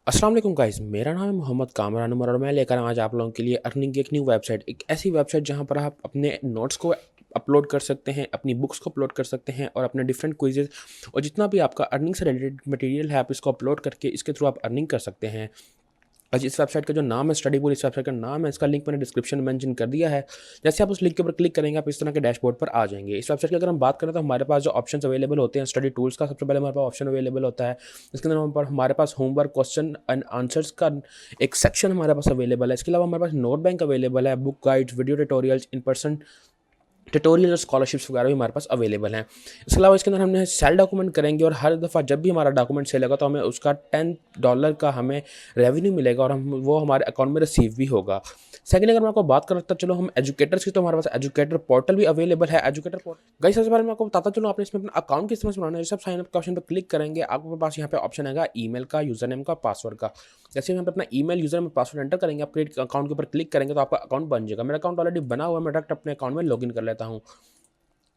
अस्सलाम वालेकुम गाइस, मेरा नाम है मोहम्मद कामरान उमर और मैं लेकर आया आज आप लोगों के लिए अर्निंग की एक न्यू वेबसाइट। एक ऐसी वेबसाइट जहां पर आप अपने नोट्स को अपलोड कर सकते हैं, अपनी बुक्स को अपलोड कर सकते हैं और अपने डिफरेंट क्विजेज और जितना भी आपका अर्निंग से रिलेटेड मटेरियल है आप इसको अपलोड करके इसके थ्रू आप अर्निंग कर सकते हैं। आज इस वेबसाइट का जो नाम है स्टडी पूल, इस वेबसाइट का नाम है, इसका लिंक मैंने डिस्क्रिप्शन में मेंशन कर दिया है। जैसे आप उस लिंक के ऊपर क्लिक करेंगे आप इस तरह के डैशबोर्ड पर आ जाएंगे। इस वेबसाइट की अगर हम बात करें तो हमारे पास जो ऑप्शंस अवेलेबल होते हैं स्टडी टूल्स का सबसे पहले हमारे पास ऑप्शन अवेलेबल होता है। इसके अंदर हमारे पास होमवर्क क्वेश्चन एंड आंसर्स का एक सेक्शन हमारे पास अवेलेबल है। इसके अलावा हमारे पास नोट बैंक अवेलेबल है, book guides, video tutorials, in person tutorial और स्कॉलरशिप्स वगैरह भी हमारे पास अवेलेबल हैं। इसके अलावा इसके अंदर हमने सेल डॉक्यूमेंट करेंगे और हर दफ़ा जब भी हमारा डॉक्यूमेंट सेल होगा तो हमें उसका $10 का हमें रेवेन्यू मिलेगा और हम वो हमारे अकाउंट में रिसीव भी होगा। सेकंड अगर मैं आपको बात करता चलो हम एजुकेटर्स की, तो हमारे पास एजुकेटर पोर्टल भी अवेलेबल है। एजुकेटर पोर्टल गाइस सबसे पहले मैं आपको बताता चलो आपने इसमें अपना अकाउंट किस तरह से बनाना है। जैसे आप साइन अप के ऑप्शन पर क्लिक करेंगे आपके पास यहाँ पे ऑप्शन आएगा ईमेल का, यूजर नेम का, पासवर्ड का। जैसे हम अपना email, user name, password enter करेंगे, आप क्रिएट अकाउंट के ऊपर क्लिक करेंगे तो आपका अकाउंट बन जाएगा। मेरा अकाउंट ऑलरेडी बना हुआ है, मैं डायरेक्ट अपने अकाउंट में लॉगिन कर लेता हूँ।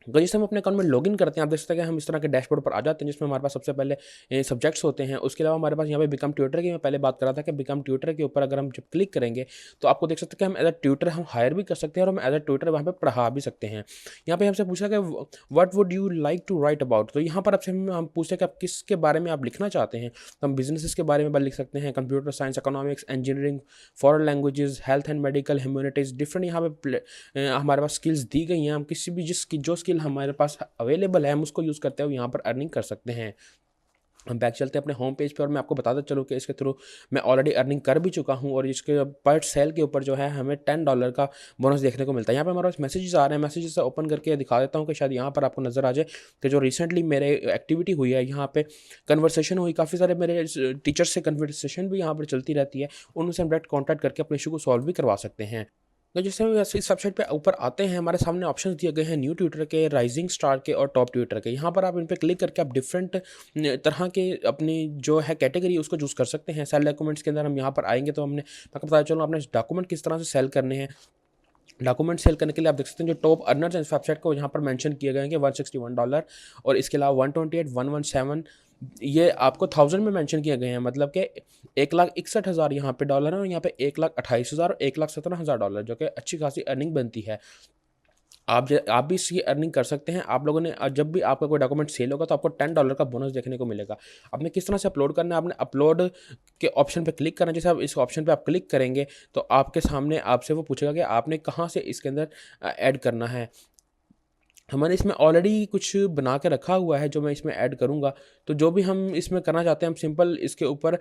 तो जैसे हम अपने अकाउंट में लॉगिन करते हैं आप देख सकते हैं कि हम इस तरह के डैशबोर्ड पर आ जाते हैं जिसमें हमारे पास सबसे पहले सब्जेक्ट्स होते हैं। उसके अलावा हमारे पास यहाँ पे बिकम ट्यूटर की मैं पहले बात कर रहा था कि बिकम ट्यूटर के ऊपर अगर हम जब क्लिक करेंगे तो आपको देख सकते हैं कि हम एज अ ट्यूटर हम हायर भी कर सकते हैं और हम एज अ ट्यूटर वहाँ पे पढ़ा भी सकते हैं। यहाँ पे हमसे पूछा कि what would you like to write about, तो यहाँ पर आपसे हम पूछते हैं कि आप किसके बारे में आप लिखना चाहते हैं। तो हम बिजनेस के बारे में लिख सकते हैं, computer science, economics, engineering, foreign languages, health and medical, humanities, different यहाँ पे हमारे पास स्किल्स दी गई हैं। हम किसी भी जो स्किल हमारे पास अवेलेबल है हम उसको यूज़ करते हुए यहाँ पर अर्निंग कर सकते हैं। हम बैक चलते हैं अपने होम पेज पे और मैं आपको बताता चलूँ कि इसके थ्रू मैं ऑलरेडी अर्निंग कर भी चुका हूँ और इसके पर सेल के ऊपर जो है हमें $10 का बोनस देखने को मिलता है। यहाँ पे हमारे पास मैसेजेस आ रहे हैं, मैसेजेस से ओपन करके दिखा देता हूँ कि शायद यहाँ पर आपको नज़र आ जाए कि जो रिसेंटली मेरे एक्टिविटी हुई है यहाँ पे कन्वर्सेशन हुई, काफ़ी सारे मेरे टीचर्स से कन्वर्सेशन भी यहाँ पर चलती रहती है, उनसे हम डायरेक्ट कॉन्टैक्ट करके अपने इशू को सॉल्व भी करवा सकते हैं। तो जैसे हम इस वेबसाइट पे ऊपर आते हैं हमारे सामने ऑप्शंस दिए गए हैं न्यू ट्विटर के, राइजिंग स्टार के और टॉप ट्विटर के। यहाँ पर आप इन पे क्लिक करके आप डिफरेंट तरह के अपनी जो है कैटेगरी उसको चूज़ कर सकते हैं। सेल डॉक्यूमेंट्स के अंदर हम यहाँ पर आएंगे तो हमने मैं आपको बताया चलो आपने डॉक्यूमेंट किस तरह से सेल करने हैं। डॉक्यूमेंट सेल करने के लिए आप देख सकते हैं जो टॉप अर्नर्स हैं इस वेबसाइट को यहाँ पर मेंशन किए गए हैं कि $161 और इसके अलावा 128, 117 ये आपको 1000 में मेंशन किए गए हैं, मतलब कि 1,61,000 यहाँ पे डॉलर है और यहाँ पे 1,28,000 और $1,17,000 जो कि अच्छी खासी अर्निंग बनती है। आप भी इसकी अर्निंग कर सकते हैं। आप लोगों ने जब भी आपका कोई डॉक्यूमेंट सेल होगा तो आपको $10 का बोनस देखने को मिलेगा। आपने किस तरह से अपलोड करना है, आपने अपलोड के ऑप्शन पे क्लिक करना है। जैसे आप इस ऑप्शन पे आप क्लिक करेंगे तो आपके सामने आपसे वो पूछेगा कि आपने कहाँ से इसके अंदर ऐड करना है। हमारे इसमें ऑलरेडी कुछ बना के रखा हुआ है जो मैं इसमें ऐड करूँगा। तो जो भी हम इसमें करना चाहते हैं हम सिंपल इसके ऊपर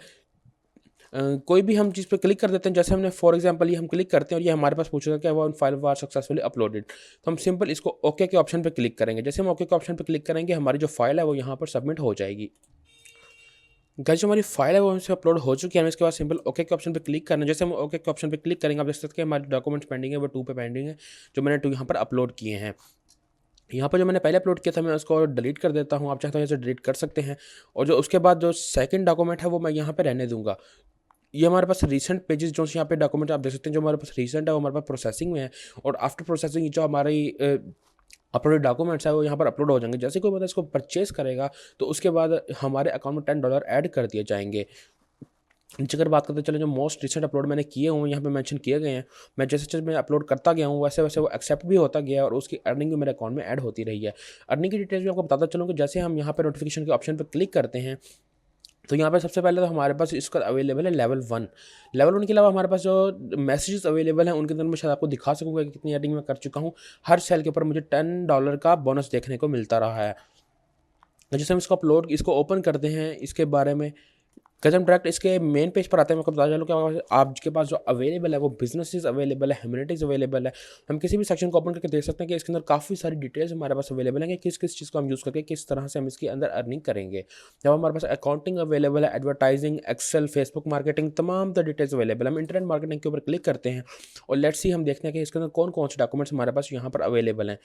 कोई भी हम चीज़ पे क्लिक कर देते हैं। जैसे हमने फॉर एग्जांपल ये हम क्लिक करते हैं और ये हमारे पास पूछेगा कि वन फाइल वार सक्सेसफुली अपलोडेड, तो हम सिंपल इसको ओके के ऑप्शन पे क्लिक करेंगे। जैसे हम ओके के ऑप्शन पे क्लिक करेंगे हमारी जो फाइल है वो यहाँ पर सबमिट हो जाएगी। गाइस जो हमारी फाइल है वो हमसे अपलोड हो चुकी है, हमें इसके बाद सिंपल ओके के ऑप्शन पे क्लिक करना है। जैसे हम ओके के ऑप्शन पे क्लिक करेंगे आप देख सकते हैं हमारे डॉक्यूमेंट्स पेंडिंग है वो 2 पे पेंडिंग है जो मैंने 2 यहाँ पर अपलोड किए हैं। यहाँ पर जो मैंने पहले अपलोड किया था मैं उसको डिलीट कर देता हूँ, आप चाहते हो इसे डिलीट कर सकते हैं। और जो उसके बाद जो सेकंड डॉक्यूमेंट है वो मैं यहाँ पे रहने दूँगा। ये हमारे पास रीसेंट पेजेस जो यहाँ पे डॉक्यूमेंट आप देख सकते हैं जो हमारे पास रीसेंट है वो हमारे पास प्रोसेसिंग में है और आफ्टर प्रोसेसिंग जो हमारी अपलोडेड डॉक्यूमेंट्स है वो यहाँ पर अपलोड हो जाएंगे। जैसे कोई बंदा इसको परचेस करेगा तो उसके बाद हमारे अकाउंट में $10 ऐड कर दिए जाएंगे। नीचे अगर बात करते चले जो मोस्ट रिसेंट अपलोड मैंने किए हुए यहाँ पे मेंशन किए गए हैं, मैं जैसे जैसे मैं अपलोड करता गया हूँ वैसे वैसे वो एक्सेप्ट भी होता गया और उसकी अर्निंग भी मेरे अकाउंट में ऐड होती रही है। अर्निंग की डिटेल्स भी आपको बताता चलूँ कि जैसे हम यहाँ पर नोटिफिकेशन के ऑप्शन पर क्लिक करते हैं तो यहाँ पे सबसे पहले तो हमारे पास इसका अवेलेबल है लेवल 1। लेवल 1 के अलावा हमारे पास जो मैसेजेस अवेलेबल हैं उनके अंदर मैं शायद आपको दिखा सकूँगा कि कितनी अर्निंग मैं कर चुका हूँ। हर सेल के ऊपर मुझे $10 का बोनस देखने को मिलता रहा है। जैसे हम इसको ओपन करते हैं इसके बारे में कैसे हम डायरेक्ट इसके मेन पेज पर आते हैं। मैं आपको बता चलूँ कि आपके पास जो अवेलेबल है वो बिजनेसेस अवेलेबल है, ह्यूमैनिटीज़ अवेलेबल है। हम किसी भी सेक्शन को ओपन करके देख सकते हैं कि इसके अंदर काफ़ी सारी डिटेल्स हमारे पास अवेलेबल हैं कि किस किस चीज़ को हम यूज़ करके किस तरह से हम इसके अंदर अर्निंग करेंगे। जब हमारे पास अकाउंटिंग अवेलेबल है, एडवर्टाइजिंग, एक्सेल, फेसबुक मार्केटिंग, तमाम द डिटेल्स अवेलेबल है। हम इंटरनेट मार्केटिंग के ऊपर क्लिक करते हैं और लेट्स सी हम देखते हैं कि इसके अंदर कौन कौन से डॉक्यूमेंट्स हमारे पास यहाँ पर अवेलेबल हैं।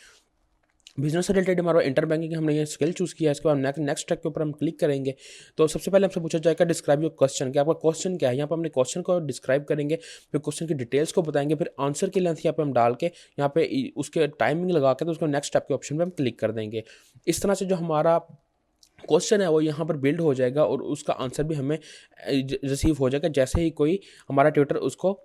बिजनेस से रिलेटेड हमारा इंटर बैंकिंग हमने ये स्किल चूज़ किया है। इसके बाद नेक्स्ट ट्रैक के ऊपर हम क्लिक करेंगे तो सबसे पहले हमसे पूछा जाएगा डिस्क्राइब योर क्वेश्चन, कि आपका क्वेश्चन क्या है। यहाँ पर हमने क्वेश्चन को डिस्क्राइब करेंगे, फिर क्वेश्चन की डिटेल्स को बताएंगे, फिर आंसर की लेंथ यहाँ पे हम डाल के यहाँ पे उसके टाइमिंग लगा के तो उसको नेक्स्ट स्टेप के ऑप्शन पे हम क्लिक कर देंगे। इस तरह से जो हमारा क्वेश्चन है वो यहाँ पर बिल्ड हो जाएगा और उसका आंसर भी हमें रिसीव हो जाएगा जैसे ही कोई हमारा ट्यूटर उसको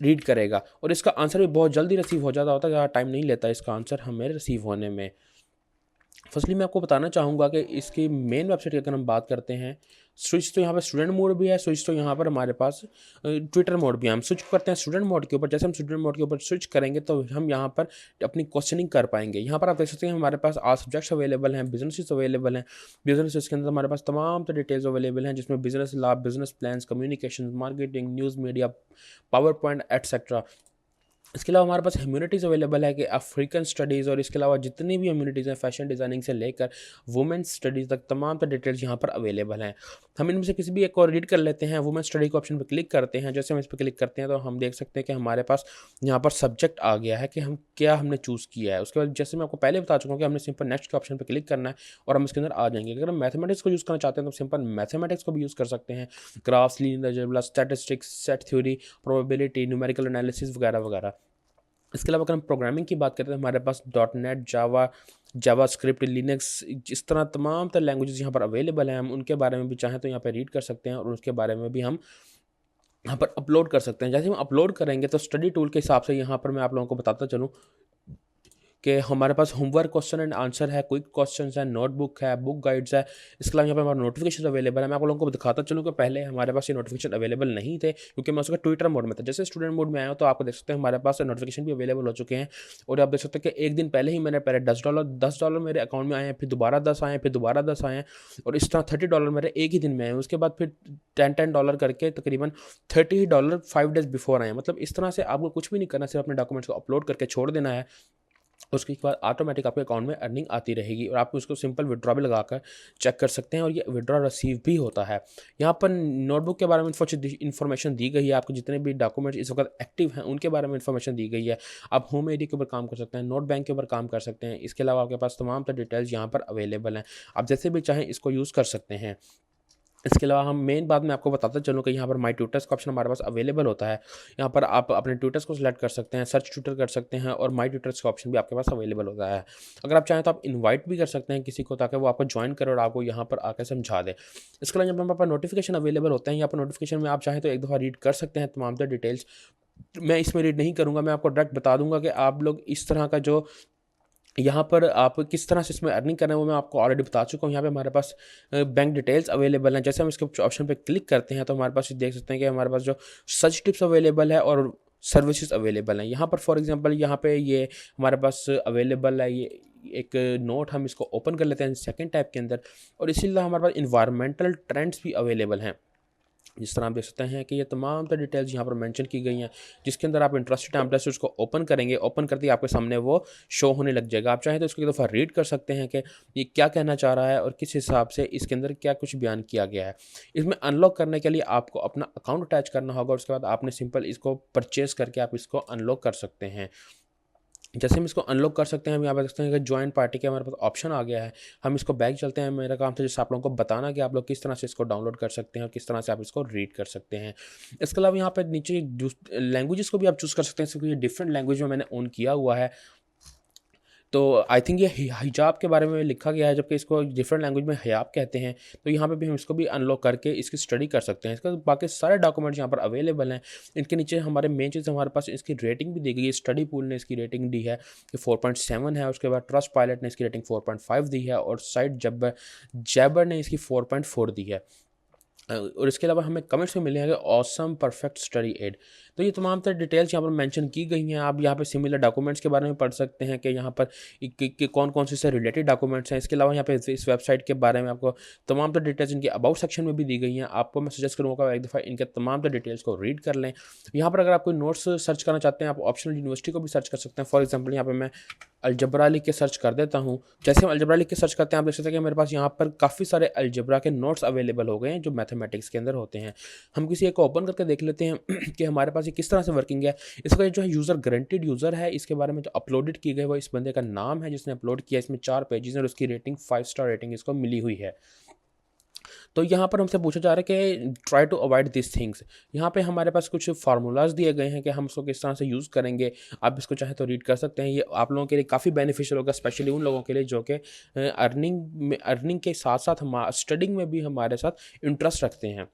रीड करेगा, और इसका आंसर भी बहुत जल्दी रिसीव हो जाता होता है, ज़्यादा टाइम नहीं लेता इसका आंसर हमें रिसीव होने में। फर्स्टली मैं आपको बताना चाहूँगा कि इसकी मेन वेबसाइट की अगर हम बात करते हैं, स्विच तो यहाँ पर स्टूडेंट मोड भी है, स्विच तो यहाँ पर हमारे पास ट्विटर मोड भी है। हम स्विच करते हैं स्टूडेंट मोड के ऊपर। जैसे हम स्टूडेंट मोड के ऊपर स्विच करेंगे तो हम यहाँ पर अपनी क्वेश्चनिंग कर पाएंगे। यहाँ पर आप देख सकते हैं हमारे पास आल सब्जेक्ट्स अवेलेबल हैं, बिजनेस अवेलेबल हैं। बिजनेस के अंदर हमारे पास तमाम तो डिटेल्स अवेलेबल हैं, जिसमें business law, business plans, communication, marketing, news media, power point etcetera. इसके अलावा हमारे पास ह्यूमैनिटीज़ अवेलेबल है कि अफ्रीकन स्टडीज़, और इसके अलावा जितनी भी ह्यूमैनिटीज़ हैं, फैशन डिज़ाइनिंग से लेकर वुमेंस स्टडीज़ तक तमाम तो डिटेल्स यहाँ पर अवेलेबल हैं। हम इनमें से किसी भी एक और रीड कर लेते हैं। वुमेन स्टडी के ऑप्शन पर क्लिक करते हैं। जैसे हम इस पर क्लिक करते हैं तो हम देख सकते हैं कि हमारे पास यहाँ पर सब्जेक्ट आ गया है कि हम क्या हमने चूज़ किया है। उसके बाद जैसे मैं आपको पहले बता चुका हूँ कि हमने सिंपल नेक्स्ट के ऑप्शन पर क्लिक करना है और हम इसके अंदर आ जाएंगे। अगर हम मैथमेटिक्स को यूज़ करना चाहते हैं तो सिंपल मैथमेटिक्स को भी यूज़ कर सकते हैं। Graphs, linear algebra, statistics, set theory, probability, numerical analysis वगैरह वगैरह। इसके अलावा अगर हम प्रोग्रामिंग की बात करते हैं तो हमारे पास डॉट नेट, जावा, जावा स्क्रिप्ट, लिनक्स, इस तरह तमाम तरह लैंग्वेजेस यहाँ पर अवेलेबल हैं। हम उनके बारे में भी चाहें तो यहाँ पर रीड कर सकते हैं और उसके बारे में भी हम यहाँ पर अपलोड कर सकते हैं। जैसे हम अपलोड करेंगे तो स्टडी टूल के हिसाब से यहाँ पर मैं आप लोगों को बताता चलूँ कि हमारे पास होमवर्क क्वेश्चन एंड आंसर है, क्विक क्वेश्चंस है, नोटबुक है, बुक गाइड्स है। इसके अलावा यहाँ पे हमारा नोटिफिकेशन अवेलेबल है। मैं आप लोगों को दिखाता चलूँ कि पहले हमारे पास ये नोटिफिकेशन अवेलेबल नहीं थे क्योंकि मैं उसका ट्विटर मोड में था। जैसे स्टूडेंट मोड में आया तो आपको देख सकते हैं हमारे पास नोटिफिकेशन भी अवेलेबल हो चुके हैं। और आप देख सकते हैं कि एक दिन पहले ही मैंने पहले $10 मेरे अकाउंट में आए हैं, फिर दोबारा 10 आए हैं, फिर दोबारा 10 आए हैं, और इस तरह $30 मेरे एक ही दिन में आए हैं। उसके बाद फिर $10 करके तकरीबन $30 5 डेज़ बिफोर आए हैं। मतलब इस तरह से आपको कुछ भी नहीं करना, सिर्फ अपने डॉक्यूमेंट्स को अपलोड करके छोड़ देना है। उसके बाद ऑटोमेटिक आपके अकाउंट में अर्निंग आती रहेगी और आप उसको सिंपल विड्रॉ भी लगाकर चेक कर सकते हैं और ये विड्रॉ रिसीव भी होता है। यहाँ पर नोटबुक के बारे में इन्फॉर्मेशन दी गई है। आपके जितने भी डॉक्यूमेंट्स इस वक्त एक्टिव हैं उनके बारे में इन्फॉर्मेशन दी गई है। आप होम एडी के ऊपर काम कर सकते हैं, नोट बैंक के ऊपर काम कर सकते हैं। इसके अलावा आपके पास तमाम तरह डिटेल्स यहाँ पर अवेलेबल हैं। आप जैसे भी चाहें इसको यूज़ कर सकते हैं। इसके अलावा हम मेन बात मैं आपको बताता चलूँ कि यहाँ पर माई ट्यूटर्स का ऑप्शन हमारे पास अवेलेबल होता है। यहाँ पर आप अपने ट्यूटर्स को सिलेक्ट कर सकते हैं, सर्च ट्यूटर कर सकते हैं, और माई ट्यूटर्स का ऑप्शन भी आपके पास अवेलेबल होता है। अगर आप चाहें तो आप इनवाइट भी कर सकते हैं किसी को ताकि वो आपको ज्वाइन करे और आपको यहाँ पर आकर समझा दे। इसके अलावा यहाँ पर नोटिफिकेशन अवेलेबल होते हैं। यहाँ पर नोटिफिकेशन में आप चाहें तो एक दफ़ा रीड कर सकते हैं तमाम तरह डिटेल्स। मैं इसमें रीड नहीं करूँगा, मैं आपको डायरेक्ट बता दूंगा कि आप लोग इस तरह का जो यहाँ पर आप किस तरह से इसमें अर्निंग करना है वो मैं आपको ऑलरेडी बता चुका हूँ। यहाँ पे हमारे पास बैंक डिटेल्स अवेलेबल हैं। जैसे हम इसके ऑप्शन पे क्लिक करते हैं तो हमारे पास देख सकते हैं कि हमारे पास जो सर्च टिप्स अवेलेबल है और सर्विसेज अवेलेबल हैं। यहाँ पर फॉर एग्जांपल यहाँ पे ये हमारे पास अवेलेबल है, ये एक नोट, हम इसको ओपन कर लेते हैं सेकेंड टैब के अंदर। और इसी तरह हमारे पास इन्वायरमेंटल ट्रेंड्स भी अवेलेबल हैं। जिस तरह आप देख सकते हैं कि ये तमाम तरह डिटेल्स यहाँ पर मेंशन की गई हैं, जिसके अंदर आप इंटरेस्टेड हैं। आप जैसे उसको ओपन करेंगे, ओपन करते ही आपके सामने वो शो होने लग जाएगा। आप चाहें तो इसको एक दफ़ा रीड कर सकते हैं कि ये क्या कहना चाह रहा है और किस हिसाब से इसके अंदर क्या कुछ बयान किया गया है। इसमें अनलॉक करने के लिए आपको अपना अकाउंट अटैच करना होगा, उसके बाद आपने सिंपल इसको परचेज़ करके आप इसको अनलॉक कर सकते हैं। जैसे हम इसको अनलॉक कर सकते हैं, हम यहाँ पे देखते हैं कि जॉइन पार्टी के हमारे पास ऑप्शन आ गया है। हम इसको बैक चलते हैं। मेरा काम था जैसे आप लोगों को बताना कि आप लोग किस तरह से इसको डाउनलोड कर सकते हैं और किस तरह से आप इसको रीड कर सकते हैं। इसके अलावा यहाँ पे नीचे लैंग्वेजेस को भी आप चूज़ कर सकते हैं, क्योंकि ये डिफरेंट लैंग्वेज में मैंने ऑन किया हुआ है। तो आई थिंक ये हिजाब के बारे में लिखा गया है, जबकि इसको डिफरेंट लैंग्वेज में हिजाब कहते हैं। तो यहाँ पे भी हम इसको भी अनलॉक करके इसकी स्टडी कर सकते हैं। इसका बाकी सारे डॉक्यूमेंट्स यहाँ पर अवेलेबल हैं। इनके नीचे हमारे मेन चीज़ हमारे पास इसकी रेटिंग भी दी गई है। स्टडी पूल ने इसकी रेटिंग दी है कि 4.7 है। उसके बाद ट्रस्ट पायलट ने इसकी रेटिंग 4.5 दी है और साइट जैबर ने इसकी 4.4 दी है। और इसके अलावा हमें कमेंट्स में मिले हैं कि ऑसम परफेक्ट स्टडी एड। तो ये तमाम तरह डिटेल्स यहाँ पर मेंशन की गई हैं। आप यहाँ पे सिमिलर डॉक्यूमेंट्स के बारे में पढ़ सकते हैं कि यहाँ पर कौन कौन से रिलेटेड डॉक्यूमेंट्स हैं। इसके अलावा यहाँ पे इस वेबसाइट के बारे में आपको तमाम तरह डिटेल्स इनके अबाउट सेक्शन में भी दी गई हैं। आपको मैं सजेस्ट करूँगा एक दफ़ा इनके तमाम तरह डिटेल्स को रीड कर लें। यहाँ पर अगर आप कोई नोट्स सर्च करना चाहते हैं, आप ऑप्शनल यूनिवर्सिटी को भी सर्च कर सकते हैं। फॉर एग्जाम्पल यहाँ पर मैं अलजबरा लिख के सर्च कर देता हूँ। जैसे हम अलजबरा लिख के सर्च करते हैं, आप देख सकते हैं कि मेरे पास यहाँ पर काफ़ी सारे अलजबरा के नोट्स अवेलेबल हो गए हैं जो मैथमेटिक्स के अंदर होते हैं। हम किसी एक को ओपन करके देख लेते हैं कि हमारे पास ये किस तरह से वर्किंग है। इसका जो है यूज़र गारंटीड यूज़र है। इसके बारे में जो अपलोडेड की गई वो इस बंदे का नाम है जिसने अपलोड किया। इसमें 4 पेजेस हैं और उसकी रेटिंग 5 स्टार रेटिंग इसको मिली हुई है। तो यहाँ पर हमसे पूछा जा रहा है कि try to avoid this things. यहाँ पे हमारे पास कुछ फार्मूलाज दिए गए हैं कि हम इसको किस तरह से यूज़ करेंगे। आप इसको चाहें तो रीड कर सकते हैं। ये आप लोगों के लिए काफ़ी बेनिफिशियल होगा, स्पेशली उन लोगों के लिए जो कि अर्निंग के साथ साथ हम स्टडिंग में भी हमारे साथ इंटरेस्ट रखते हैं।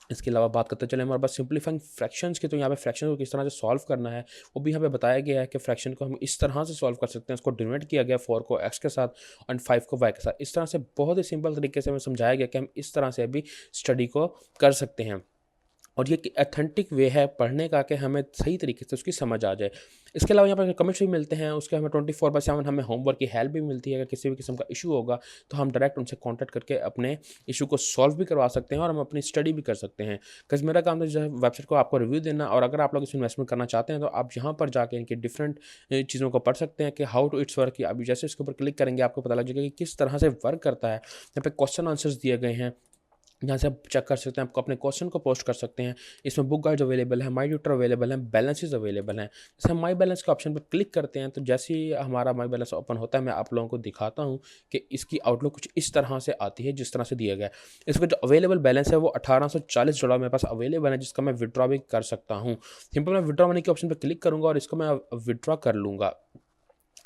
इसके अलावा बात करते चले हमारे पास सिंप्लीफाइंग फ्रैक्शंस की, तो यहाँ पे फ्रैक्शन को किस तरह से सॉल्व करना है वो भी यहाँ पे बताया गया है कि फ्रैक्शन को हम इस तरह से सॉल्व कर सकते हैं। इसको डिनोट किया गया 4 को x के साथ एंड 5 को y के साथ। इस तरह से बहुत ही सिंपल तरीके से हमें समझाया गया कि हम इस तरह से भी स्टडी को कर सकते हैं और ये अथेंटिक वे है पढ़ने का कि हमें सही तरीके से उसकी समझ आ जाए। इसके अलावा यहाँ पर कमेंट्स भी मिलते हैं, उसके हमें 24/7 हमें होमवर्क की हेल्प भी मिलती है। अगर किसी भी किस्म का इशू होगा तो हम डायरेक्ट उनसे कांटेक्ट करके अपने इशू को सॉल्व भी करवा सकते हैं और हम अपनी स्टडी भी कर सकते हैं। बिकॉज़ मेरा काम तो जो है वेबसाइट को आपको रिव्यू देना, और अगर आप लोग इसमें इन्वेस्टमेंट करना चाहते हैं तो आप यहाँ पर जाके इनकी डिफरेंट चीज़ों को पढ़ सकते हैं कि हाउ टू इट्स वर्क। अभी जैसे इसके ऊपर क्लिक करेंगे आपको पता लग जाएगा कि किस तरह से वर्क करता है। यहाँ पे क्वेश्चन आंसर्स दिए गए हैं, यहाँ से आप चेक कर सकते हैं, आपको अपने क्वेश्चन को पोस्ट कर सकते हैं। इसमें बुक गाइड अवेलेबल है, माई ट्यूटर अवेलेबल है, बैलेंसेस अवेलेबल हैं। जैसे हम माई बैलेंस के ऑप्शन पर क्लिक करते हैं तो जैसे ही हमारा माई बैलेंस ओपन होता है मैं आप लोगों को दिखाता हूँ कि इसकी आउटलुक कुछ इस तरह से आती है जिस तरह से दिया गया है। इसका जो अवेलेबल बैलेंस है वो $1840 मेरे पास अवेलेबल है, जिसका मैं विड्रॉ भी कर सकता हूँ। सिंपल मैं विड्रॉ मनी के ऑप्शन पर क्लिक करूँगा और इसको मैं विड्रॉ कर लूँगा।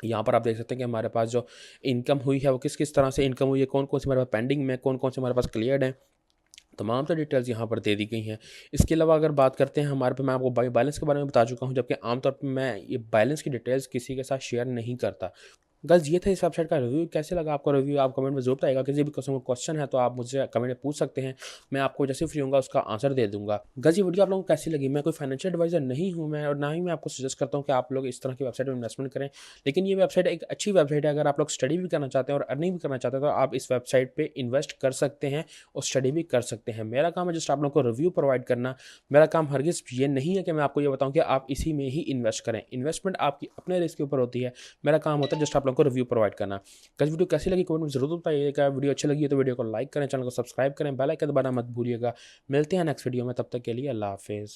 यहाँ पर आप देख सकते हैं कि हमारे पास जो इनकम हुई है वो किस किस तरह से इनकम हुई है, कौन कौन से हमारे पास पेंडिंग में, कौन कौन से हमारे पास क्लियर्ड हैं, तमाम तो डिटेल्स यहाँ पर दे दी गई हैं। इसके अलावा अगर बात करते हैं हमारे पे, मैं आपको बैलेंस के बारे में बता चुका हूँ, जबकि आमतौर पे मैं ये बैलेंस की डिटेल्स किसी के साथ शेयर नहीं करता। गर्ल्स ये था इस वेबसाइट का रिव्यू। कैसे लगा आपको रिव्यू आप कमेंट में ज़रूर बताइएगा। किसी भी किस्म का क्वेश्चन है तो आप मुझसे कमेंट में पूछ सकते हैं, मैं आपको जैसे फ्री होऊंगा उसका आंसर दे दूंगा। गर्ल्स ये वीडियो आप लोगों को कैसी लगी? मैं कोई फाइनेंशियल एडवाइजर नहीं हूँ मैं, और ना ही मैं आपको सजेस्ट करता हूँ कि आप लोग इस तरह की वेबसाइट में इन्वेस्टमेंट करें। लेकिन ये वेबसाइट एक अच्छी वेबसाइट है। अगर आप लोग स्टडी भी करना चाहते हैं और अर्निंग भी करना चाहते हैं तो आप इस वेबसाइट पर इन्वेस्ट कर सकते हैं और स्टडी भी कर सकते हैं। मेरा काम है जस्ट आप लोगों को रिव्यू प्रोवाइड करना। मेरा काम हरगिज़ ये नहीं है कि मैं आपको ये बताऊँ कि आप इसी में ही इन्वेस्ट करें। इन्वेस्टमेंट आपकी अपने रिस्क के ऊपर होती है। मेरा काम होता है जस्ट आप लोगों को रिव्यू प्रोवाइड करना। कल वीडियो कैसी लगी कमेंट में जरूर बताइएगा। वीडियो अच्छी लगी है तो वीडियो को लाइक करें, चैनल को सब्सक्राइब करें, बेल आइकन दबाना मत भूलिएगा। मिलते हैं नेक्स्ट वीडियो में, तब तक के लिए अल्लाह हाफिज़।